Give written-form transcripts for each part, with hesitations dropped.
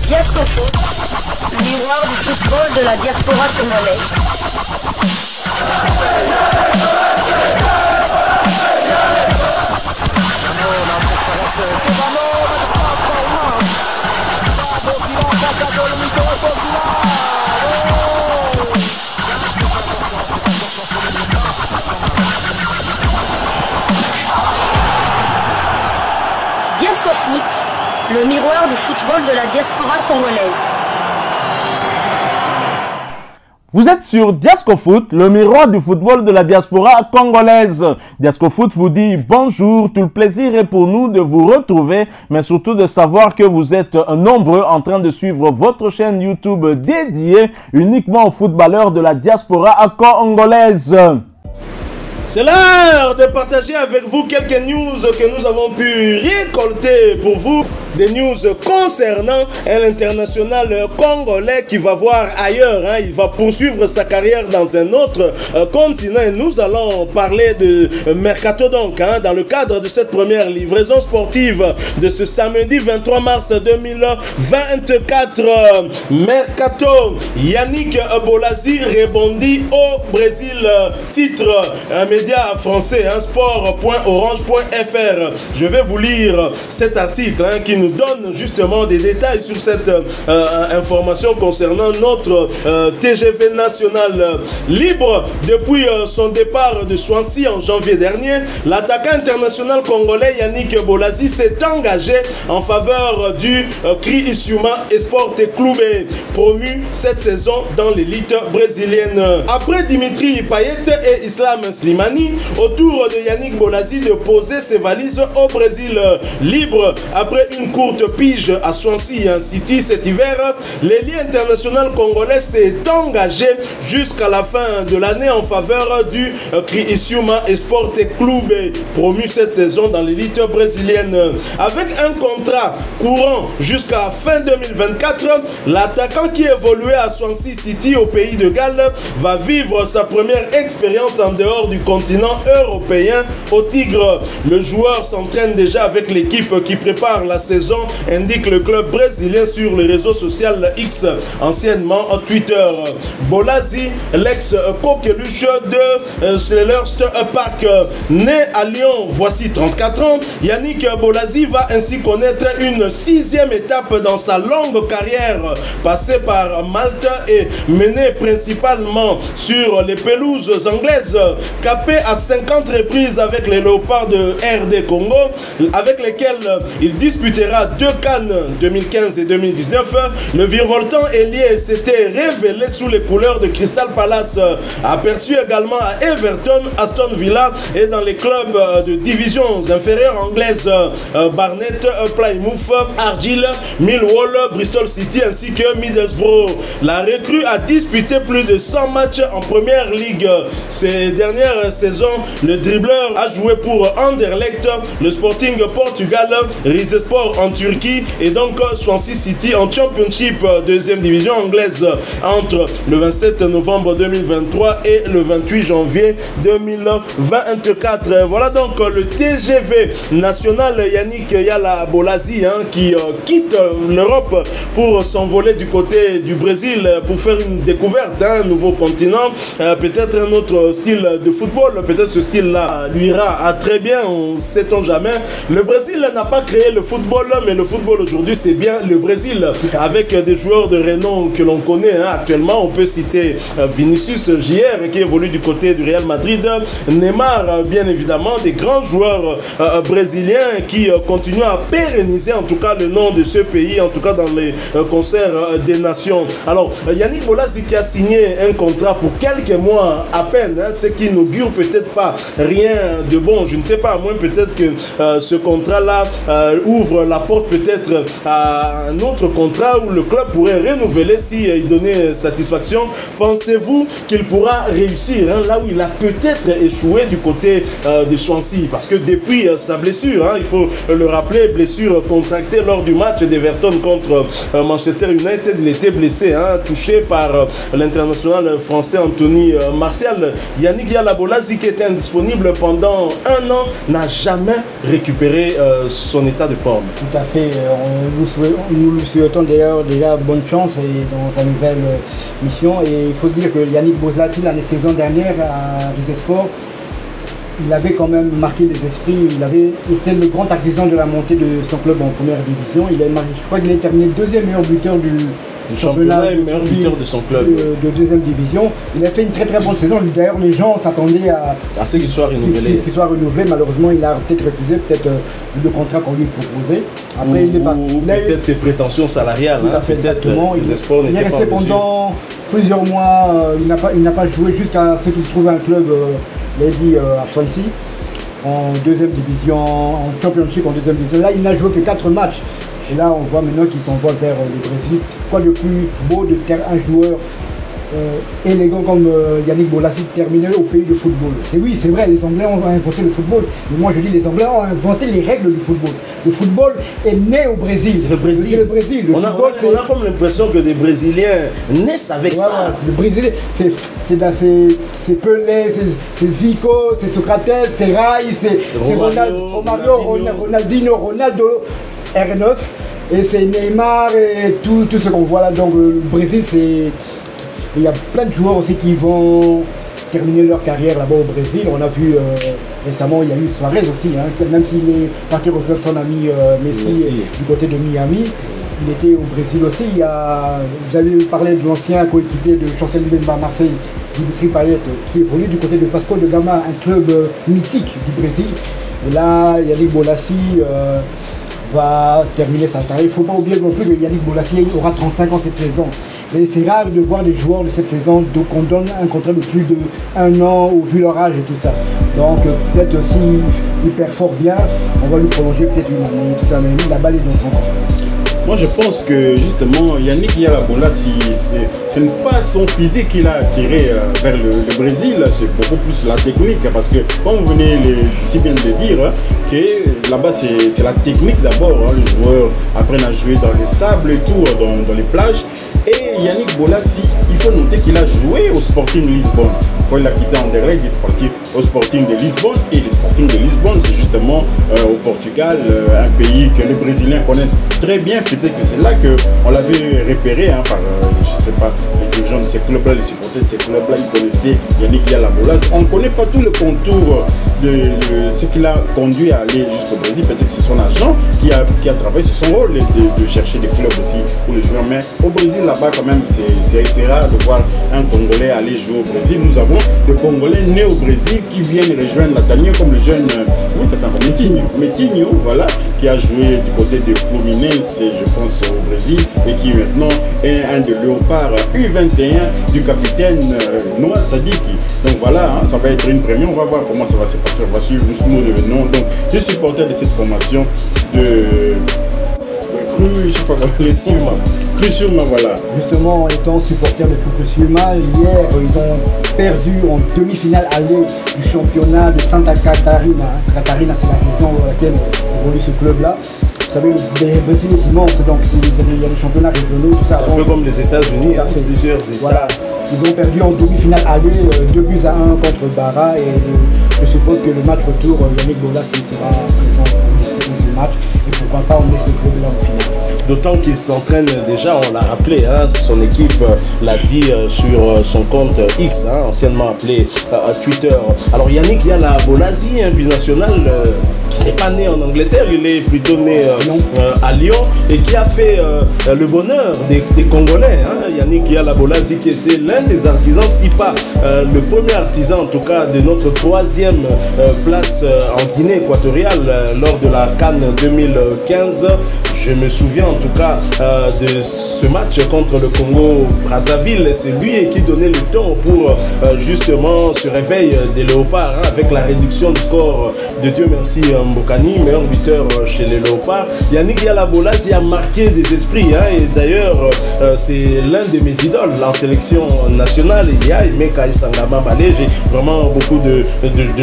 Diascofoot, miroir du football de la diaspora congolaise. Diascofoot, le miroir du football de la diaspora congolaise. Vous êtes sur Diascofoot, le miroir du football de la diaspora congolaise. Diascofoot vous dit bonjour, tout le plaisir est pour nous de vous retrouver, mais surtout de savoir que vous êtes nombreux en train de suivre votre chaîne YouTube dédiée uniquement aux footballeurs de la diaspora congolaise. C'est l'heure de partager avec vous quelques news que nous avons pu récolter pour vous. Des news concernant un international congolais qui va voir ailleurs. Il va poursuivre sa carrière dans un autre continent. Et nous allons parler de Mercato donc. Dans le cadre de cette première livraison sportive de ce samedi 23 mars 2024. Mercato, Yannick Bolazi rebondit au Brésil. Titre, un média français, sport.orange.fr. Je vais vous lire cet article qui nous donne justement des détails sur cette information concernant notre TGV national. Libre depuis son départ de Swansea en janvier dernier, l'attaquant international congolais Yannick Bolazi s'est engagé en faveur du CRI Isiuma Sport Clube, promu cette saison dans l'élite brésilienne. Après Dimitri Payet et Islam Slimani, au tour de Yannick Bolazi de poser ses valises au Brésil. Libre après une courte pige à Swansea City cet hiver, l'ailier international congolais s'est engagé jusqu'à la fin de l'année en faveur du CRI Isiuma Sport Clube, promu cette saison dans l'élite brésilienne. Avec un contrat courant jusqu'à fin 2024, l'attaquant qui évoluait à Swansea City au pays de Galles va vivre sa première expérience en dehors du continent européen au Tigre. Le joueur s'entraîne déjà avec l'équipe qui prépare la saison, indique le club brésilien sur le réseau social X, anciennement Twitter. Bolazi, l'ex-coqueluche de Selhurst Park, né à Lyon, voici 34 ans, Yannick Bolazi va ainsi connaître une 6e étape dans sa longue carrière, passée par Malte et menée principalement sur les pelouses anglaises, capé à 50 reprises avec les Léopards de RD Congo, avec lesquels il disputera 2 Cannes 2015 et 2019. Le virevoltant ailier s'était révélé sous les couleurs de Crystal Palace, aperçu également à Everton, Aston Villa et dans les clubs de divisions inférieures anglaises, Barnet, Plymouth, Argyle, Millwall, Bristol City ainsi que Middlesbrough. La recrue a disputé plus de 100 matchs en première ligue. Ces dernières saisons, le dribbleur a joué pour Anderlecht, le Sporting Portugal, Rizespor en Turquie et donc Swansea City en Championship, deuxième division anglaise, entre le 27 novembre 2023 et le 28 janvier 2024. Voilà donc le TGV national Yannick Yala Bolazi qui quitte l'Europe pour s'envoler du côté du Brésil pour faire une découverte, un nouveau continent, peut-être un autre style de football, peut-être ce style-là lui ira très bien, on ne sait-on jamais. Le Brésil n'a pas créé le football, mais le football aujourd'hui c'est bien le Brésil, avec des joueurs de renom que l'on connaît actuellement. On peut citer Vinicius JR qui évolue du côté du Real Madrid, Neymar bien évidemment, des grands joueurs brésiliens qui continuent à pérenniser en tout cas le nom de ce pays, en tout cas dans les concerts des nations. Alors Yannick Bolazi qui a signé un contrat pour quelques mois à peine, ce qui n'augure peut-être pas rien de bon, je ne sais pas, à moins peut-être que ce contrat-là ouvre la porte peut-être à un autre contrat où le club pourrait renouveler si il donnait satisfaction. Pensez-vous qu'il pourra réussir là où il a peut-être échoué du côté de Swansea? Parce que depuis sa blessure, il faut le rappeler, blessure contractée lors du match d'Everton contre Manchester United, il était blessé, touché par l'international français Anthony Martial. Yannick Yala Bolazi qui était indisponible pendant un an n'a jamais récupéré son état de forme. Tout à fait. Nous lui souhaitons d'ailleurs déjà bonne chance et dans sa nouvelle mission. Et il faut dire que Yannick Bozlati, la saison dernière à Rizesport, il avait quand même marqué les esprits. Il était le grand artisan de la montée de son club en première division. Je crois qu'il a terminé deuxième meilleur buteur du championnat et meilleur buteur de son club de deuxième division. Il a fait une très très bonne saison. D'ailleurs, les gens s'attendaient à ce qu'il soit renouvelé. Malheureusement, il a peut-être refusé le contrat qu'on lui proposait. Après, peut-être ses prétentions salariales. Peut-être les espoirs n'étaient pas. Il est resté pendant plusieurs mois. Il n'a pas joué jusqu'à ce qu'il trouve un club. Lady à Swansea en deuxième division, en championship en deuxième division. Là, il n'a joué que 4 matchs. Et là, on voit maintenant qu'il s'envole vers le Brésil. Quoi de plus beau de un joueur élégant comme Yannick Bolasie terminé au pays du football. Oui, c'est vrai, les Anglais ont inventé le football. Mais moi, je dis les Anglais ont inventé les règles du football. Le football est né au Brésil. C'est le Brésil. On a comme l'impression que des Brésiliens naissent avec ça. Le Brésil, c'est Pelé, c'est Zico, c'est Socrates, c'est Rai, c'est Romario, Ronaldinho, Ronaldo, R9. Et c'est Neymar et tout ce qu'on voit là. Donc le Brésil, il y a plein de joueurs aussi qui vont terminer leur carrière là-bas au Brésil. On a vu récemment, il y a eu Suarez aussi, même s'il est parti rejoindre son ami Messi du côté de Miami. Il était au Brésil aussi. Vous avez parlé de l'ancien coéquipier de Chancel Mbemba à Marseille, Dimitri Payet, qui évolue du côté de Vasco de Gama, un club mythique du Brésil. Et là, Yannick Bolasie va terminer sa carrière. Il ne faut pas oublier non plus que Yannick Bolasie aura 35 ans cette saison. Et c'est rare de voir des joueurs de cette saison qu'on donne un contrat de plus d'1 an au vu leur âge et tout ça. Donc peut-être aussi il performe bien, on va lui prolonger peut-être une année, tout ça, mais la balle est dans son camp. Moi je pense que justement Yannick Yalabola, ce n'est pas son physique qui l'a attiré vers le Brésil, c'est beaucoup plus la technique, parce que comme vous venez si bien de le dire, que là-bas c'est la technique d'abord, les joueurs apprennent à jouer dans le sable et tout, dans les plages. Et Yannick Bolasie, il faut noter qu'il a joué au Sporting Lisbonne. Quand il a quitté Anderlecht, il est parti au Sporting de Lisbonne. Et le Sporting de Lisbonne, c'est justement au Portugal, un pays que les Brésiliens connaissent très bien. Peut-être que c'est là qu'on l'avait repéré par, je ne sais pas, les dirigeants de ces clubs-là, les supporters de ces clubs-là, ils connaissaient Yannick Yalabola. On ne connaît pas tout le contour de ce qui l'a conduit à aller jusqu'au Brésil. Peut-être que c'est son agent qui a travaillé sur son rôle de chercher des clubs aussi pour les joueurs. Mais au Brésil, là-bas, quand même, c'est rare de voir un Congolais aller jouer au Brésil. Nous avons des Congolais nés au Brésil qui viennent rejoindre la tanière, comme le jeune, comment il s'appelle, Metinho, voilà, qui a joué du côté de Fluminense, je pense, au Brésil, et qui maintenant est un de Léopard U21 du capitaine Noah Sadiki. Donc voilà, ça va être une première. On va voir comment ça va se passer. On va suivre nous devenons. Donc, je suis supporter de cette formation de Criciúma, voilà. Justement, en étant supporter de Criciúma, hier, ils ont perdu en demi-finale aller du championnat de Santa Catarina. Catarina, c'est la région dans laquelle évolue ce club-là. Vous savez, le Brésil est immense, donc il y a des championnats régionaux, tout ça. C'est un peu comme les États-Unis, plusieurs États. Voilà. Ils ont perdu en demi-finale aller 2 buts à 1 contre Barra, et je suppose que le match retour, Yannick Bolasie sera présent pour ce match, et pourquoi pas on met ce club-là en finale. D'autant qu'il s'entraîne déjà, on l'a rappelé, son équipe l'a dit sur son compte X, anciennement appelé Twitter. Alors Yannick Yalabola, un binational qui n'est pas né en Angleterre, il est plutôt né à Lyon et qui a fait le bonheur des Congolais. Yannick Yalabola qui était l'un des artisans, si pas le premier artisan en tout cas de notre 3e place en Guinée équatoriale lors de la CAN 2015. Je me souviens en tout cas de ce match contre le Congo-Brazzaville. C'est lui qui donnait le ton pour justement ce réveil des Léopards avec la réduction du score de Dieu merci Mbokani, meilleur buteur chez les Léopards. Yannick Yalabola a marqué des esprits et d'ailleurs c'est l'un de mes idoles en sélection nationale. Il y a Emeka Isangama Balé. J'ai vraiment beaucoup de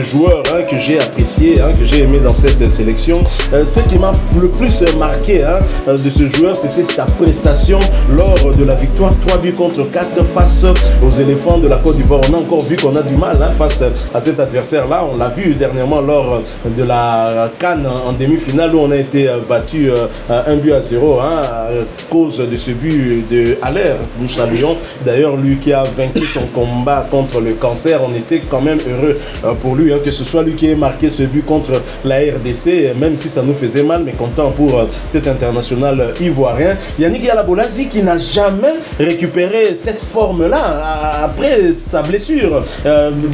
joueurs que j'ai apprécié, que j'ai aimé dans cette sélection. Ce qui m'a le plus marqué de ce joueur, c'était sa prestation lors de la victoire 3 buts contre 4 face aux éléphants de la Côte d'Ivoire. On a encore vu qu'on a du mal face à cet adversaire-là. On l'a vu dernièrement lors de la Cannes en demi-finale où on a été battu 1-0 hein, à cause de ce but de Haller. Nous saluons d'ailleurs lui qui a vaincu son combat contre le cancer. On était quand même heureux pour lui, hein, que ce soit lui qui ait marqué ce but contre la RDC, même si ça nous faisait mal, mais content pour cet international ivoirien. Yannick Yala-Bolazi qui n'a jamais récupéré cette forme-là après sa blessure.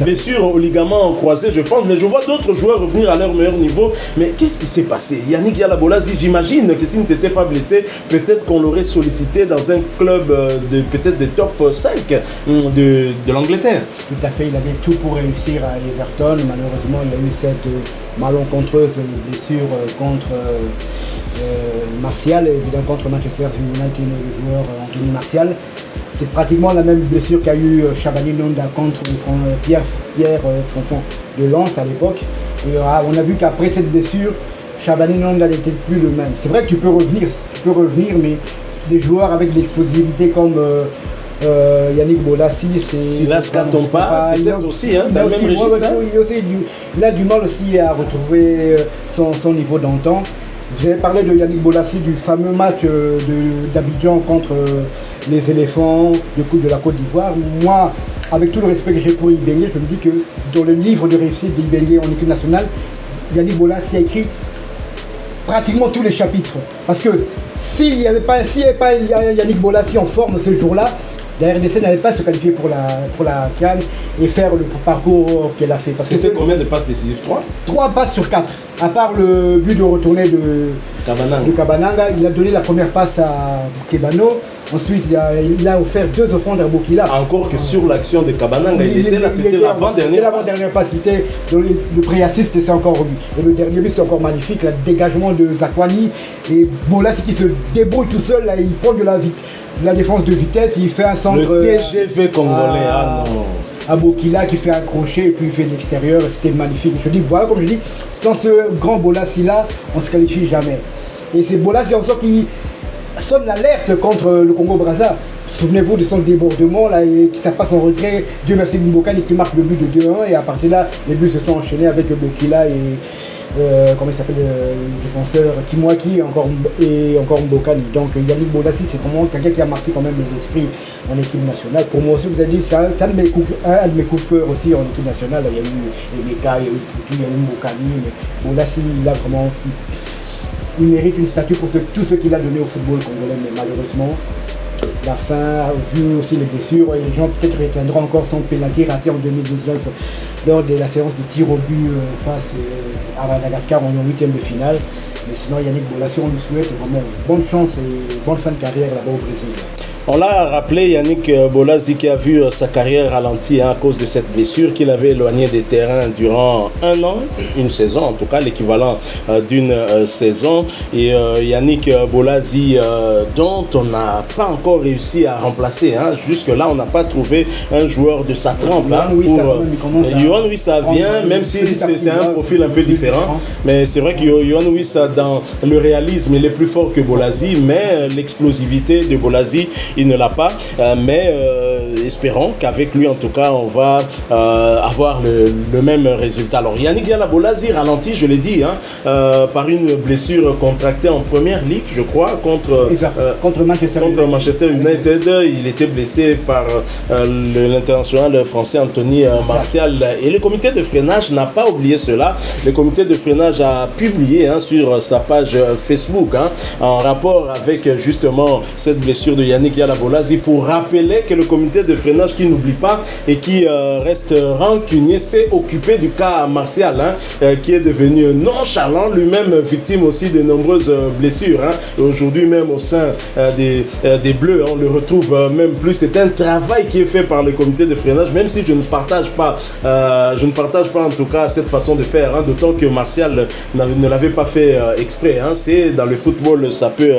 Blessure au ligament croisé, je pense, mais je vois d'autres joueurs revenir à leur meilleur niveau. Mais qu'est-ce qui s'est passé? Yannick Yala-Bolazi, j'imagine que s'il ne s'était pas blessé, peut-être qu'on l'aurait sollicité dans un club peut-être de top 5 de l'Angleterre. Tout à fait, il avait tout pour réussir à Everton. Malheureusement, il y a eu cette malencontreuse blessure contre Martial, évidemment contre Manchester United, le joueur Anthony Martial. C'est pratiquement la même blessure qu'a eu Chabani Nonda contre Pierre Fonfon de Lens à l'époque. Et on a vu qu'après cette blessure, Chabani Nonda n'était plus le même. C'est vrai que tu peux revenir, mais des joueurs avec de l'explosivité comme Yannick Bolazi, c'est... Silas Katompa, peut-être aussi, hein, dans le même registre. Il a du mal aussi à retrouver son niveau d'antan. J'ai parlé de Yannick Bolazi, du fameux match d'Abidjan contre les éléphants de la Côte d'Ivoire. Moi, avec tout le respect que j'ai pour Ibenge, je me dis que dans le livre de réussite d'Ibenge en équipe nationale, Yannick Bolazi a écrit pratiquement tous les chapitres. Parce que s'il n'y avait pas Yannick Bolazi en forme ce jour-là, la RDC n'allait pas se qualifier pour la CAN et faire le parcours qu'elle a fait. C'était combien de passes décisives? 3 passes sur 4. À part le but de retourner de Kabananga, il a donné la première passe à Kebano. Ensuite, il a offert 2 offrandes à Bokila. Encore que sur l'action de Kabananga, il était là, c'était l'avant-dernière passe. Le pré-assist, c'est encore lui. Et le dernier but, c'est encore magnifique. Le dégagement de Zakwani et Bolazi qui se débrouille tout seul. Là, il prend de la défense de vitesse, il fait un centre. Le TGV congolais, à Bokila qui fait un crochet et puis il fait de l'extérieur. C'était magnifique. Je dis, voilà, comme je dis, sans ce grand Bolazi là, on ne se qualifie jamais. Et c'est Bolazi en sorte qui sonne l'alerte contre le Congo-Brazza. Souvenez-vous de son débordement là, et ça passe en retrait. Dieu merci Mbokani qui marque le but de 2-1 et à partir de là, les buts se sont enchaînés avec Bokila et comment il s'appelle le défenseur Kimwaki et encore Mbokani. Donc Yannick Bolazi, c'est vraiment quelqu'un qui a marqué quand même les esprits en équipe nationale. Pour moi aussi, vous avez dit, c'est un de mes coups de cœur aussi en équipe nationale. Il y a eu Emeka, il y a eu Poutou, il y a eu Mbokani, mais Bolazi, il a vraiment... Il mérite une statue pour tout ce qu'il a donné au football congolais, mais malheureusement, la fin, vu aussi les blessures, et les gens peut-être retiendront encore son pénalty raté en 2019 lors de la séance de tir au but face à Madagascar en 8e de finale. Mais sinon, Yannick Bolazi, on lui souhaite vraiment bonne chance et bonne fin de carrière là-bas au Brésil. On l'a rappelé, Yannick Bolazi qui a vu sa carrière ralentie à cause de cette blessure, qu'il avait éloigné des terrains durant 1 an, une saison en tout cas, l'équivalent d'une saison. Et Yannick Bolazi, dont on n'a pas encore réussi à remplacer. Hein. Jusque-là, on n'a pas trouvé un joueur de sa trempe. Yohan Wissa vient, même si c'est un profil un peu différent. Mais c'est vrai que Yohan Wissa, dans le réalisme, il est plus fort que Bolazi, mais l'explosivité de Bolazi, il ne l'a pas, mais espérons qu'avec lui en tout cas on va avoir le même résultat. Alors Yannick Yala-Bolazi ralentit, je l'ai dit, hein, par une blessure contractée en première ligue, je crois, contre Manchester United. Il était blessé par l'international français Anthony Martial, et le comité de freinage n'a pas oublié cela. Le comité de freinage a publié sur sa page Facebook en rapport avec justement cette blessure de Yannick Yala-Bolazi, pour rappeler que le comité de freinage, qui n'oublie pas et qui reste rancunier, s'est occupé du cas Martial, qui est devenu nonchalant, lui-même victime aussi de nombreuses blessures. Aujourd'hui même au sein des Bleus, on le retrouve même plus. C'est un travail qui est fait par le comité de freinage, même si je ne partage pas en tout cas cette façon de faire, d'autant que Martial ne l'avait pas fait exprès. C'est dans le football, ça peut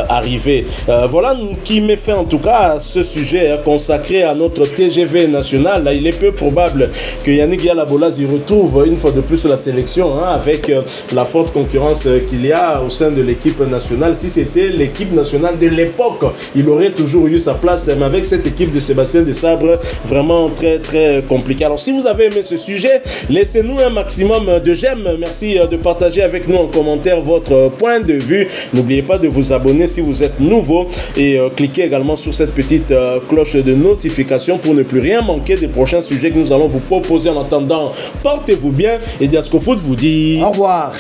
arriver. Voilà qui met fin en tout cas à ce sujet consacré consacré à notre TGV national. Là, il est peu probable que Yannick Yalabolas y retrouve une fois de plus la sélection, hein, avec la forte concurrence qu'il y a au sein de l'équipe nationale. Si c'était l'équipe nationale de l'époque, il aurait toujours eu sa place, mais avec cette équipe de Sébastien Desabre, vraiment très très compliqué. Alors si vous avez aimé ce sujet, laissez-nous un maximum de j'aime. Merci de partager avec nous en commentaire votre point de vue. N'oubliez pas de vous abonner si vous êtes nouveau et cliquez également sur cette petite cloche de notification pour ne plus rien manquer des prochains sujets que nous allons vous proposer. En attendant, portez-vous bien et Diasco Foot vous dit au revoir.